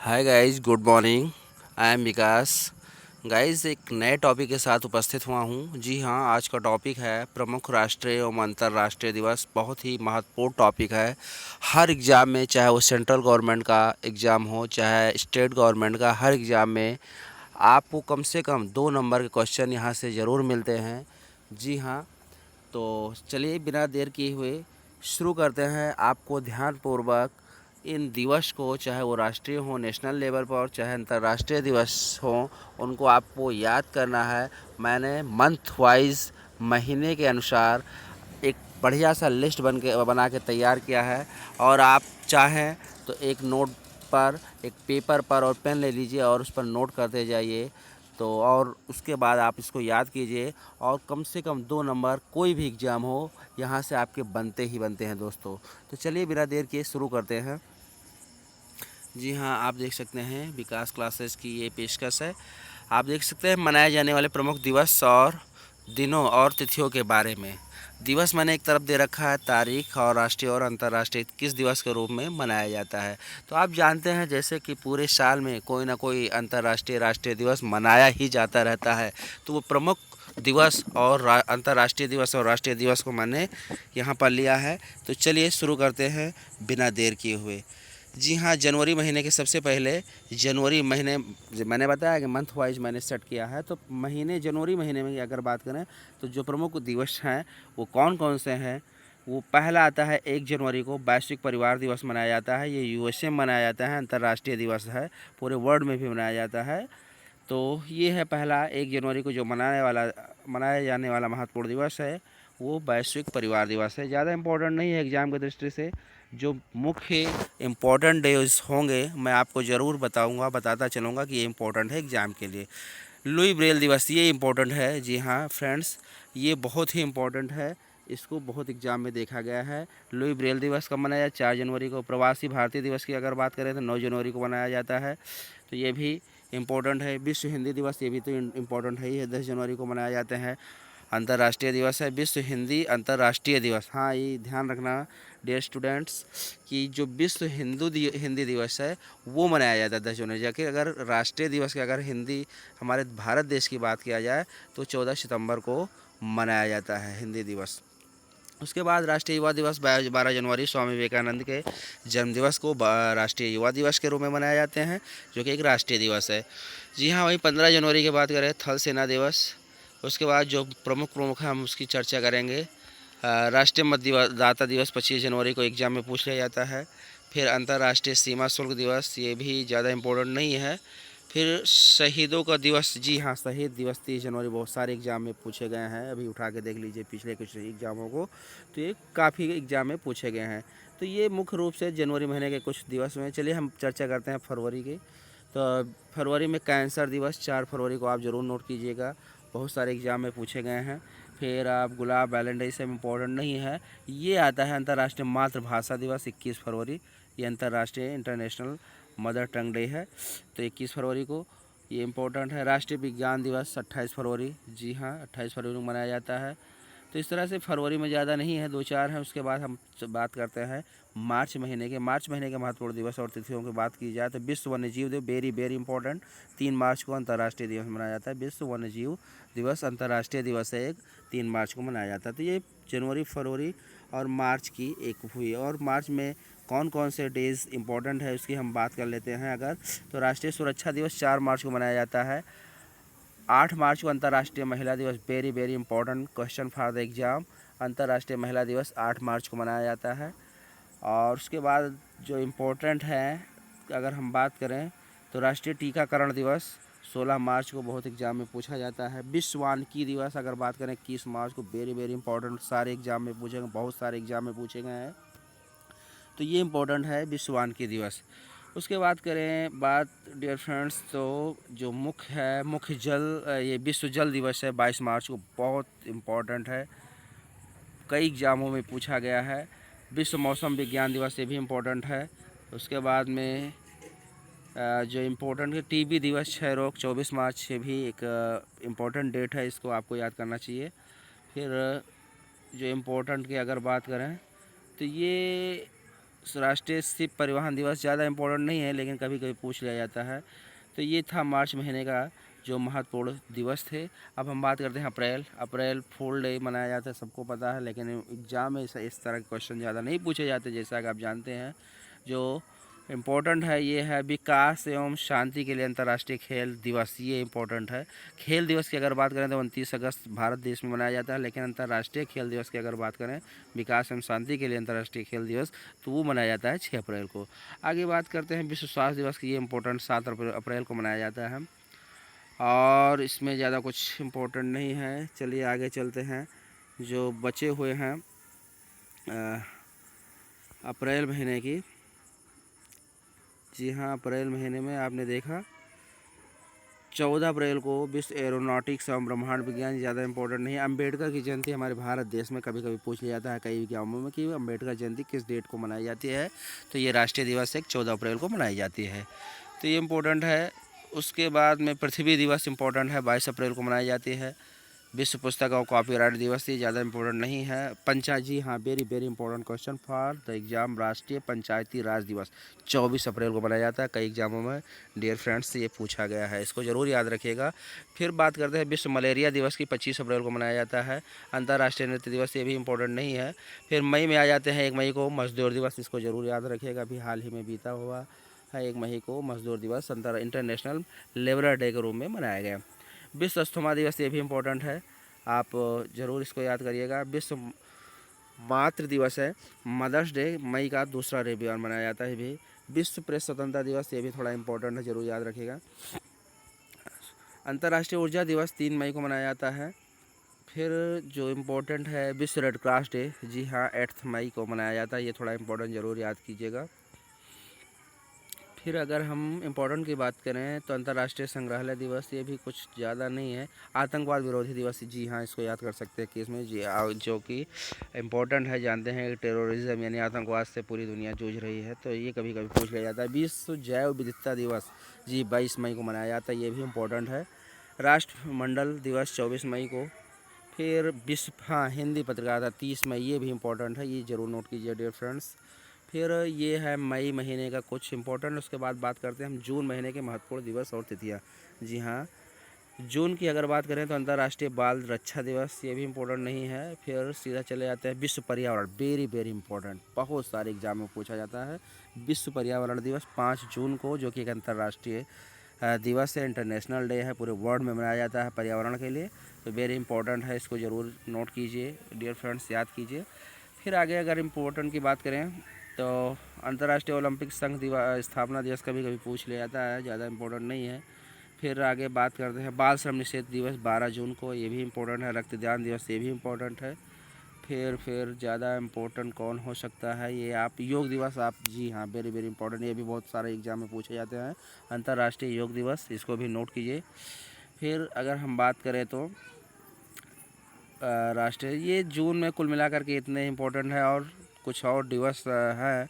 Hi guys, good morning. I am Vikas. Guys, एक नए topic के साथ उपस्थित हुआ हूँ। जी हाँ, आज का टॉपिक है प्रमुख राष्ट्रीय एवं अंतर्राष्ट्रीय दिवस। बहुत ही महत्वपूर्ण टॉपिक है। हर एग्ज़ाम में, चाहे वो सेंट्रल गवर्नमेंट का एग्ज़ाम हो चाहे स्टेट गवर्नमेंट का, हर एग्ज़ाम में आपको कम से कम 2 नंबर के क्वेश्चन यहाँ से ज़रूर मिलते हैं। जी हाँ, तो चलिए बिना देर किए हुए शुरू करते हैं। आपको ध्यानपूर्वक इन दिवस को, चाहे वो राष्ट्रीय हो, नेशनल लेवल पर, चाहे अंतर्राष्ट्रीय दिवस हो, उनको आपको याद करना है। मैंने मंथ वाइज, महीने के अनुसार एक बढ़िया सा लिस्ट बना के तैयार किया है। और आप चाहें तो एक नोट पर, एक पेपर पर और पेन ले लीजिए और उस पर नोट करते जाइए। तो और उसके बाद आप इसको याद कीजिए और कम से कम 2 नंबर कोई भी एग्ज़ाम हो यहाँ से आपके बनते ही बनते हैं दोस्तों। तो चलिए बिना देर किए शुरू करते हैं। जी हाँ, आप देख सकते हैं विकास क्लासेस की ये पेशकश है। आप देख सकते हैं मनाए जाने वाले प्रमुख दिवस और दिनों और तिथियों के बारे में। दिवस मैंने एक तरफ दे रखा है तारीख, और राष्ट्रीय और अंतर्राष्ट्रीय किस दिवस के रूप में मनाया जाता है। तो आप जानते हैं जैसे कि पूरे साल में कोई ना कोई अंतर्राष्ट्रीय राष्ट्रीय दिवस मनाया ही जाता रहता है। तो वो प्रमुख दिवस और अंतर्राष्ट्रीय दिवस और राष्ट्रीय दिवस को मैंने यहाँ पर लिया है। तो चलिए शुरू करते हैं बिना देर किए हुए। जी हाँ, जनवरी महीने के सबसे पहले, जनवरी महीने मैंने बताया कि मंथ वाइज मैंने सेट किया है। तो महीने, जनवरी महीने में अगर बात करें तो जो प्रमुख दिवस हैं वो कौन कौन से हैं। वो पहला आता है 1 जनवरी को वैश्विक परिवार दिवस मनाया जाता है। ये यूएसए में मनाया जाता है, अंतर्राष्ट्रीय दिवस है, पूरे वर्ल्ड में भी मनाया जाता है। तो ये है पहला 1 जनवरी को जो मनाया जाने वाला महत्वपूर्ण दिवस है, वो वैश्विक परिवार दिवस है। ज़्यादा इम्पोर्टेंट नहीं है एग्ज़ाम की दृष्टि से। जो मुख्य इम्पोर्टेंट डेज होंगे मैं आपको ज़रूर बताता चलूँगा कि ये इम्पोर्टेंट है एग्ज़ाम के लिए। लुई ब्रेल दिवस, ये इम्पोर्टेंट है। जी हाँ फ्रेंड्स, ये बहुत ही इम्पोर्टेंट है। इसको बहुत एग्जाम में देखा गया है। लुई ब्रेल दिवस कब मनाया? 4 जनवरी को। प्रवासी भारतीय दिवस की अगर बात करें तो 9 जनवरी को मनाया जाता है। तो ये भी इम्पोर्टेंट है। विश्व हिंदी दिवस, ये भी तो इम्पोर्टेंट है ही है, 10 जनवरी को मनाए जाते हैं। अंतर्राष्ट्रीय दिवस है विश्व हिंदी अंतर्राष्ट्रीय दिवस। हाँ, ये ध्यान रखना डियर स्टूडेंट्स कि जो विश्व हिंदी दिवस है वो मनाया जाता है 10 जनवरी। जबकि अगर राष्ट्रीय दिवस की, अगर हिंदी हमारे भारत देश की बात किया जाए तो 14 सितंबर को मनाया जाता है हिंदी दिवस। उसके बाद राष्ट्रीय युवा दिवस 12 जनवरी, स्वामी विवेकानंद के जन्मदिवस को राष्ट्रीय युवा दिवस के रूप में मनाए जाते हैं, जो कि एक राष्ट्रीय दिवस है। जी हाँ, वहीं 15 जनवरी की बात करें, थल सेना दिवस। उसके बाद जो प्रमुख है हम उसकी चर्चा करेंगे। राष्ट्रीय मतदाता दिवस 25 जनवरी को एग्जाम में पूछ लिया जाता है। फिर अंतर्राष्ट्रीय सीमा शुल्क दिवस, ये भी ज़्यादा इम्पोर्टेंट नहीं है। फिर शहीदों का दिवस, जी हाँ, शहीद दिवस 30 जनवरी, बहुत सारे एग्ज़ाम में पूछे गए हैं। अभी उठा के देख लीजिए पिछले कुछ एग्ज़ामों को, तो ये काफ़ी एग्ज़ाम में पूछे गए हैं। तो ये मुख्य रूप से जनवरी महीने के कुछ दिवस में। चलिए हम चर्चा करते हैं फरवरी की। तो फरवरी में कैंसर दिवस, 4 फरवरी को आप ज़रूर नोट कीजिएगा, बहुत सारे एग्ज़ाम में पूछे गए हैं। फिर आप गुलाब, वैलेंटाइन से इम्पोर्टेंट नहीं है। ये आता है अंतर्राष्ट्रीय मातृभाषा दिवस 21 फरवरी। ये अंतर्राष्ट्रीय इंटरनेशनल मदर टंग डे है, तो 21 फरवरी को ये इम्पोर्टेंट है। राष्ट्रीय विज्ञान दिवस 28 फरवरी, जी हाँ, 28 फरवरी को मनाया जाता है। तो इस तरह से फरवरी में ज़्यादा नहीं है, 2-4 हैं। उसके बाद हम बात करते हैं मार्च महीने के। मार्च महीने के महत्वपूर्ण दिवस और तिथियों की बात की जाए तो विश्व वन्यजीव दिवस, वेरी वेरी इंपॉर्टेंट, 3 मार्च को अंतर्राष्ट्रीय दिवस मनाया जाता है। विश्व वन्यजीव दिवस अंतर्राष्ट्रीय दिवस है, एक 3 मार्च को मनाया जाता है। तो ये जनवरी, फरवरी और मार्च की एक हुई। और मार्च में कौन कौन से डेज़ इंपॉर्टेंट है उसकी हम बात कर लेते हैं। अगर तो राष्ट्रीय सुरक्षा दिवस 4 मार्च को मनाया जाता है। 8 मार्च को अंतर्राष्ट्रीय महिला दिवस, very very important question for the exam. अंतर्राष्ट्रीय महिला दिवस 8 मार्च को मनाया जाता है। और उसके बाद जो इम्पोर्टेंट है अगर हम बात करें तो राष्ट्रीय टीकाकरण दिवस 16 मार्च को बहुत एग्जाम में पूछा जाता है। विश्व वानिकी दिवस अगर बात करें 21 मार्च को, वेरी वेरी इंपॉर्टेंट, सारे एग्जाम में पूछे गए, बहुत सारे एग्जाम में पूछे गए हैं। तो ये इम्पोर्टेंट है विश्व वानिकी दिवस। उसके बाद करें बात डियर फ्रेंड्स, तो जो मुख्य है, मुख्य जल, ये विश्व जल दिवस है 22 मार्च को, बहुत इम्पोर्टेंट है, कई एग्ज़ामों में पूछा गया है। विश्व मौसम विज्ञान दिवस, ये भी इम्पोर्टेंट है। उसके बाद में जो इम्पोर्टेंट है टीबी दिवस, क्षय रोग, 24 मार्च, ये भी एक इम्पोर्टेंट डेट है, इसको आपको याद करना चाहिए। फिर जो इम्पोर्टेंट की अगर बात करें तो ये राष्ट्रीय सिप परिवहन दिवस ज़्यादा इम्पोर्टेंट नहीं है, लेकिन कभी कभी पूछ लिया जाता है। तो ये था मार्च महीने का जो महत्वपूर्ण दिवस थे। अब हम बात करते हैं अप्रैल। अप्रैल फूल डे मनाया जाता है, सबको पता है, लेकिन एग्ज़ाम में इस तरह के क्वेश्चन ज़्यादा नहीं पूछे जाते, जैसा कि आप जानते हैं। जो इम्पोर्टेंट है ये है विकास एवं शांति के लिए अंतर्राष्ट्रीय खेल दिवस, ये इम्पोर्टेंट है। खेल दिवस की अगर बात करें तो 29 अगस्त भारत देश में मनाया जाता है, लेकिन अंतर्राष्ट्रीय खेल दिवस की अगर बात करें, विकास एवं शांति के लिए अंतर्राष्ट्रीय खेल दिवस, तो वो मनाया जाता है 6 अप्रैल को। आगे बात करते हैं विश्व स्वास्थ्य दिवस की। ये इम्पोर्टेंट 7 अप्रैल को मनाया जाता है, और इसमें ज़्यादा कुछ इम्पोर्टेंट नहीं है। चलिए आगे चलते हैं। जो बचे हुए हैं अप्रैल महीने की, जी हाँ, अप्रैल महीने में आपने देखा 14 अप्रैल को विश्व एरोनॉटिक्स एवं ब्रह्मांड विज्ञान, ज़्यादा इंपॉर्टेंट नहीं है। अम्बेडकर की जयंती हमारे भारत देश में कभी कभी पूछ लिया जाता है कई एग्जामों में कि अम्बेडकर जयंती किस डेट को मनाई जाती है, तो ये राष्ट्रीय दिवस है 14 अप्रैल को मनाई जाती है, तो ये इम्पोर्टेंट है। उसके बाद में पृथ्वी दिवस इम्पोर्टेंट है, 22 अप्रैल को मनाई जाती है। विश्व पुस्तक और कॉपीराइट दिवस, ये ज़्यादा इंपॉर्टेंट नहीं है। जी हाँ, very very important question for the exam, राष्ट्रीय पंचायती राज दिवस 24 अप्रैल को मनाया जाता है। कई एग्जामों में डियर फ्रेंड्स ये पूछा गया है, इसको ज़रूर याद रखिएगा। फिर बात करते हैं विश्व मलेरिया दिवस की, 25 अप्रैल को मनाया जाता है। अंतर्राष्ट्रीय नृत्य दिवस, ये भी इंपॉर्टेंट नहीं है। फिर मई में आ जाते हैं 1 मई को मजदूर दिवस, इसको ज़रूर याद रखिएगा, अभी हाल ही में बीता हुआ है। 1 मई को मजदूर दिवस इंटरनेशनल लेबर डे के रूप में मनाया गया। विश्व अस्थमा दिवस, ये भी इम्पोर्टेंट है, आप ज़रूर इसको याद करिएगा। विश्व मातृ दिवस है, मदर्स डे, मई का दूसरा रविवार मनाया जाता है भी। विश्व प्रेस स्वतंत्रता दिवस, ये भी थोड़ा इम्पोर्टेंट है, ज़रूर याद रखिएगा। अंतर्राष्ट्रीय ऊर्जा दिवस 3 मई को मनाया जाता है। फिर जो इम्पोर्टेंट है विश्व रेड क्रॉस डे, जी हाँ, 8 मई को मनाया जाता है, ये थोड़ा इम्पोर्टेंट ज़रूर याद कीजिएगा। फिर अगर हम इम्पोर्टेंट की बात करें तो अंतर्राष्ट्रीय संग्रहालय दिवस, ये भी कुछ ज़्यादा नहीं है। आतंकवाद विरोधी दिवस, जी हाँ, इसको याद कर सकते हैं केस में, जी जो कि इम्पोर्टेंट है। जानते हैं कि टेररिज्म यानी आतंकवाद से पूरी दुनिया जूझ रही है, तो ये कभी कभी पूछ लिया जाता है। विश्व जैव विविधता दिवस, जी 22 मई को मनाया जाता है, ये भी इम्पोर्टेंट है। राष्ट्रमंडल दिवस 24 मई को। फिर विश्व, हाँ, हिंदी पत्रकारिता 30 मई, ये भी इम्पोर्टेंट है, ये ज़रूर नोट कीजिए डियर फ्रेंड्स। फिर ये है मई महीने का कुछ इम्पोर्टेंट। उसके बाद बात करते हैं हम जून महीने के महत्वपूर्ण दिवस और तिथियाँ। जी हाँ, जून की अगर बात करें तो अंतर्राष्ट्रीय बाल रक्षा दिवस, ये भी इम्पोर्टेंट नहीं है। फिर सीधा चले जाते हैं विश्व पर्यावरण, वेरी वेरी इंपॉर्टेंट, बहुत सारे एग्जाम में पूछा जाता है। विश्व पर्यावरण दिवस 5 जून को, जो कि एक अंतर्राष्ट्रीय दिवस है, इंटरनेशनल डे है, पूरे वर्ल्ड में मनाया जाता है पर्यावरण के लिए, तो वेरी इंपॉर्टेंट है, इसको ज़रूर नोट कीजिए डियर फ्रेंड्स, याद कीजिए। फिर आगे अगर इम्पोर्टेंट की बात करें तो अंतर्राष्ट्रीय ओलंपिक संघ दिवस स्थापना दिवस कभी कभी पूछ लिया जाता है, ज़्यादा इम्पोर्टेंट नहीं है। फिर आगे बात करते हैं बाल श्रम निषेध दिवस 12 जून को, ये भी इम्पोर्टेंट है। रक्तदान दिवस, ये भी इम्पोर्टेंट है। फिर ज़्यादा इम्पोर्टेंट कौन हो सकता है, ये आप योग दिवस, आप, जी हाँ, वेरी वेरी इंपॉर्टेंट, ये भी बहुत सारे एग्जाम में पूछे जाते हैं। अंतर्राष्ट्रीय योग दिवस, इसको भी नोट कीजिए। फिर अगर हम बात करें तो राष्ट्रीय, ये जून में कुल मिलाकर के इतने इम्पोर्टेंट है, और कुछ और दिवस है,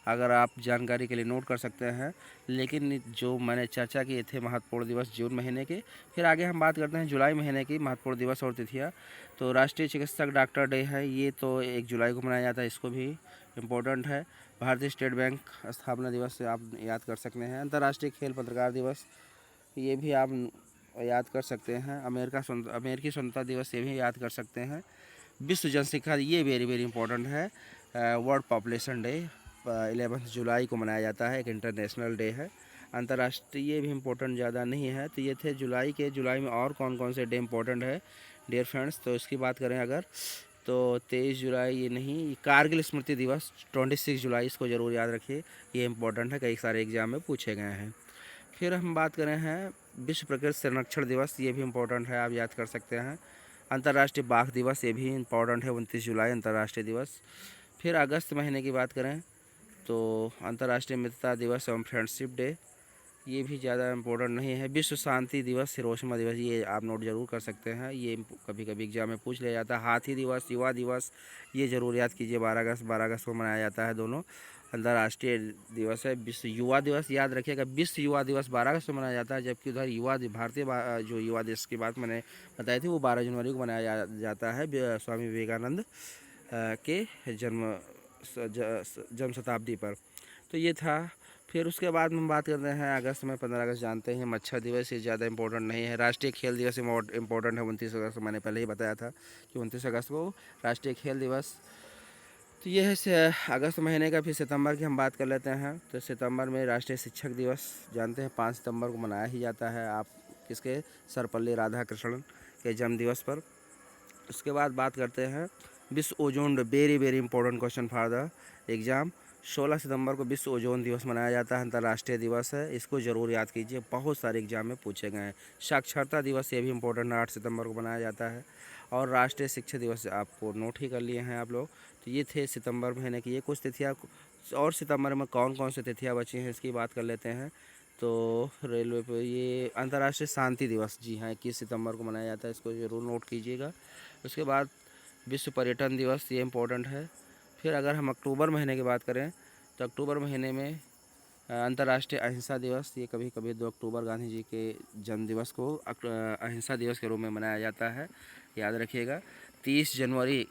अगर आप जानकारी के लिए नोट कर सकते हैं, लेकिन जो मैंने चर्चा की थे महत्वपूर्ण दिवस जून महीने के। फिर आगे हम बात करते हैं जुलाई महीने की महत्वपूर्ण दिवस और तिथियाँ। तो राष्ट्रीय चिकित्सक डॉक्टर डे है, ये तो 1 जुलाई को मनाया जाता है, इसको भी इम्पोर्टेंट है। भारतीय स्टेट बैंक स्थापना दिवस से आप याद कर सकते हैं। अंतर्राष्ट्रीय खेल पत्रकार दिवस, ये भी आप याद कर सकते हैं। अमेरिकी स्वतंत्रता दिवस, ये भी याद कर सकते हैं। विश्व जनसंख्या, ये वेरी वेरी इंपॉर्टेंट है। वर्ल्ड पॉपुलेशन डे 11 जुलाई को मनाया जाता है, एक इंटरनेशनल डे है। अंतर्राष्ट्रीय, ये भी इम्पोर्टेंट ज़्यादा नहीं है। तो ये थे जुलाई में और कौन कौन से डे इम्पोर्टेंट है डियर फ्रेंड्स। तो इसकी बात करें अगर, तो 23 जुलाई ये नहीं, कारगिल स्मृति दिवस 26 जुलाई, इसको ज़रूर याद रखिए, ये इंपॉर्टेंट है, कई सारे एग्जाम में पूछे गए हैं। फिर हम बात करें हैं विश्व प्रकृति संरक्षण दिवस, ये भी इम्पोर्टेंट है, आप याद कर सकते हैं। अंतर्राष्ट्रीय बाघ दिवस, ये भी इम्पोर्टेंट है, 29 जुलाई अंतर्राष्ट्रीय दिवस। फिर अगस्त महीने की बात करें तो अंतर्राष्ट्रीय मित्रता दिवस एवं फ्रेंडशिप डे, ये भी ज़्यादा इम्पोर्टेंट नहीं है। विश्व शांति दिवस, हिरोशिमा दिवस, ये आप नोट जरूर कर सकते हैं, ये कभी कभी एग्जाम में पूछ लिया जाता है। हाथी दिवस, युवा दिवस, ये जरूर याद कीजिए, 12 अगस्त को मनाया जाता है, दोनों अंतर्राष्ट्रीय दिवस है। विश्व युवा दिवस याद रखिएगा, विश्व युवा दिवस 12 अगस्त को मनाया जाता है, जबकि उधर जो युवा दिवस की बात मैंने बताई थी वो 12 जनवरी को मनाया जाता है, स्वामी विवेकानंद के जन्म जन्म शताब्दी पर। तो ये था। फिर उसके बाद हम बात करते हैं अगस्त में। 15 अगस्त जानते हैं मच्छर दिवस, ये ज़्यादा इंपॉर्टेंट नहीं है। राष्ट्रीय खेल दिवस इंपॉर्टेंट है 29 अगस्त, मैंने पहले ही बताया था कि 29 अगस्त को राष्ट्रीय खेल दिवस। तो ये है अगस्त महीने का। फिर सितंबर की हम बात कर लेते हैं। तो सितंबर में राष्ट्रीय शिक्षक दिवस जानते हैं 5 सितंबर को मनाया ही जाता है। आप किसके? सर्वपल्ली राधाकृष्णन के जन्म दिवस पर। उसके बाद बात करते हैं विश्व ozone day. Very very important question for the exam. 16 सितंबर को विश्व ओजोन दिवस मनाया जाता है, अंतर्राष्ट्रीय दिवस है। इसको ज़रूर याद कीजिए, बहुत सारे एग्जाम में पूछे गए हैं। साक्षरता दिवस ये भी इंपॉर्टेंट है, 8 सितंबर को मनाया जाता है। और राष्ट्रीय शिक्षा दिवस आपको नोट ही कर लिए हैं आप लोग। तो ये थे सितंबर महीने की ये कुछ तिथियाँ। और सितंबर में कौन कौन सी तिथियाँ बची हैं इसकी बात कर लेते हैं। तो रेलवे पे ये अंतर्राष्ट्रीय शांति दिवस, जी हाँ, 21 सितंबर को मनाया जाता है, इसको ज़रूर नोट कीजिएगा। उसके बाद विश्व पर्यटन दिवस, ये इम्पोर्टेंट है। फिर अगर हम अक्टूबर महीने की बात करें तो अक्टूबर महीने में अंतर्राष्ट्रीय अहिंसा दिवस, ये कभी कभी 2 अक्टूबर गांधी जी के जन्म दिवस को अहिंसा दिवस के रूप में मनाया जाता है, याद रखिएगा। 30 जनवरी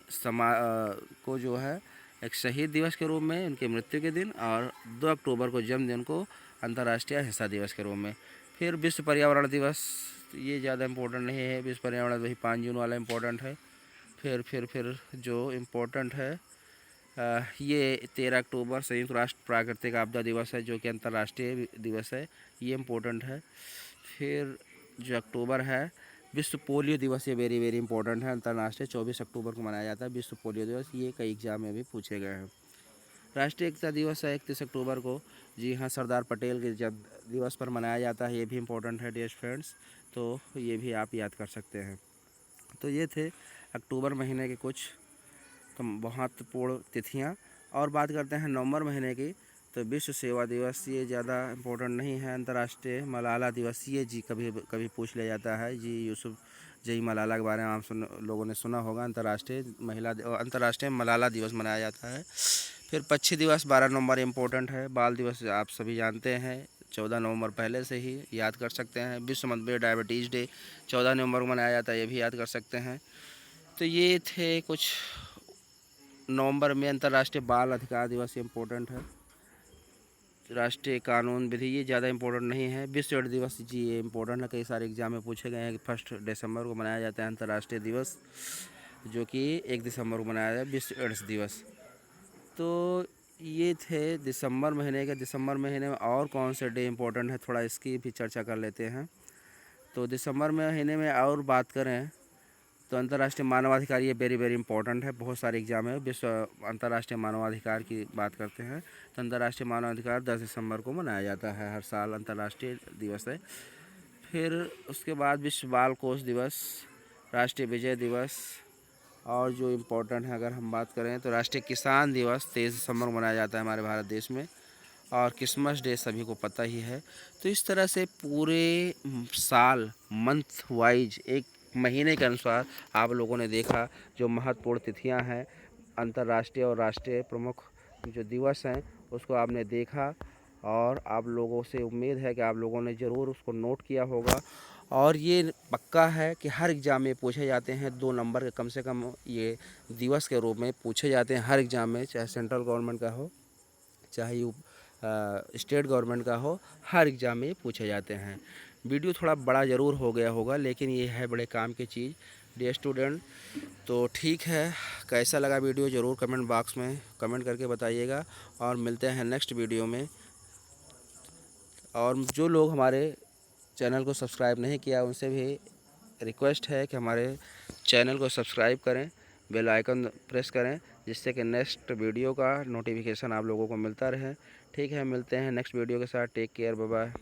को जो है एक शहीद दिवस के रूप में उनकी मृत्यु के दिन, और 2 अक्टूबर को जन्मदिन को अंतर्राष्ट्रीय अहिंसा दिवस के रूप में। फिर विश्व पर्यावरण दिवस, ये ज़्यादा इम्पोर्टेंट नहीं है। विश्व पर्यावरण वही 5 जून वाला इम्पोर्टेंट है। फिर जो इम्पोर्टेंट है ये 13 अक्टूबर संयुक्त राष्ट्र प्राकृतिक आपदा दिवस है, जो कि अंतर्राष्ट्रीय दिवस है, ये इम्पोर्टेंट है। फिर जो अक्टूबर है विश्व पोलियो दिवस, ये वेरी वेरी इंपॉर्टेंट है, अंतर्राष्ट्रीय 24 अक्टूबर को मनाया जाता है विश्व पोलियो दिवस। ये कई एग्जाम में भी पूछे गए हैं। राष्ट्रीय एकता दिवस है 31 अक्टूबर को, जी हाँ, सरदार पटेल के जब दिवस पर मनाया जाता है, ये भी इम्पोर्टेंट है डियर फ्रेंड्स, तो ये भी आप याद कर सकते हैं। तो ये थे अक्टूबर महीने के कुछ तो महत्वपूर्ण तिथियाँ। और बात करते हैं नवंबर महीने की, तो विश्व सेवा दिवस, ये ज़्यादा इम्पोर्टेंट नहीं है। अंतर्राष्ट्रीय मलाला दिवस, ये जी कभी कभी पूछ लिया जाता है, जी यूसुफ जई मलाला के बारे में आप लोगों ने सुना होगा। अंतर्राष्ट्रीय मलाला दिवस मनाया जाता है। फिर पक्षी दिवस 12 नवंबर इम्पोर्टेंट है। बाल दिवस आप सभी जानते हैं 14 नवंबर पहले से ही याद कर सकते हैं। विश्व मधुमेह डायबिटीज़ डे 14 नवंबर को मनाया जाता है, ये भी याद कर सकते हैं। तो ये थे कुछ। नवंबर में अंतर्राष्ट्रीय बाल अधिकार दिवस, इम्पोर्टेंट है। राष्ट्रीय कानून विधि, ये ज़्यादा इम्पोर्टेंट नहीं है। विश्व एड्स दिवस, जी ये इम्पोर्टेंट है, कई सारे एग्जाम में पूछे गए हैं कि 1 दिसंबर को मनाया जाता है अंतर्राष्ट्रीय दिवस, जो कि 1 दिसंबर को मनाया जाता है विश्व एड्स दिवस। तो ये थे दिसंबर महीने के। दिसंबर महीने में और कौन से डे इम्पोर्टेंट है, थोड़ा इसकी भी चर्चा कर लेते हैं। तो दिसंबर महीने में और बात करें तो अंतर्राष्ट्रीय मानवाधिकार, ये वेरी वेरी इंपॉर्टेंट है, बहुत सारे एग्जाम है। विश्व अंतर्राष्ट्रीय मानवाधिकार की बात करते हैं तो अंतर्राष्ट्रीय मानवाधिकार 10 दिसंबर को मनाया जाता है, हर साल अंतर्राष्ट्रीय दिवस है। फिर उसके बाद विश्व बाल कोष दिवस, राष्ट्रीय विजय दिवस, और जो इम्पोर्टेंट है अगर हम बात करें तो राष्ट्रीय किसान दिवस 23 दिसंबर को मनाया जाता है हमारे भारत देश में। और क्रिसमस डे सभी को पता ही है। तो इस तरह से पूरे साल मंथ वाइज एक महीने के अनुसार आप लोगों ने देखा जो महत्वपूर्ण तिथियां हैं, अंतर्राष्ट्रीय और राष्ट्रीय प्रमुख जो दिवस हैं उसको आपने देखा। और आप लोगों से उम्मीद है कि आप लोगों ने ज़रूर उसको नोट किया होगा। और ये पक्का है कि हर एग्ज़ाम में पूछे जाते हैं, 2 नंबर के कम से कम ये दिवस के रूप में पूछे जाते हैं हर एग्ज़ाम में, चाहे सेंट्रल गवर्नमेंट का हो चाहे स्टेट गवर्नमेंट का हो, हर एग्ज़ाम में पूछे जाते हैं। वीडियो थोड़ा बड़ा ज़रूर हो गया होगा, लेकिन ये है बड़े काम की चीज़ डियर स्टूडेंट। तो ठीक है, कैसा लगा वीडियो ज़रूर कमेंट बॉक्स में कमेंट करके बताइएगा। और मिलते हैं नेक्स्ट वीडियो में। और जो लोग हमारे चैनल को सब्सक्राइब नहीं किया उनसे भी रिक्वेस्ट है कि हमारे चैनल को सब्सक्राइब करें, बेल आइकन प्रेस करें, जिससे कि नेक्स्ट वीडियो का नोटिफिकेशन आप लोगों को मिलता रहे। ठीक है, मिलते हैं नेक्स्ट वीडियो के साथ। Take care, bye bye.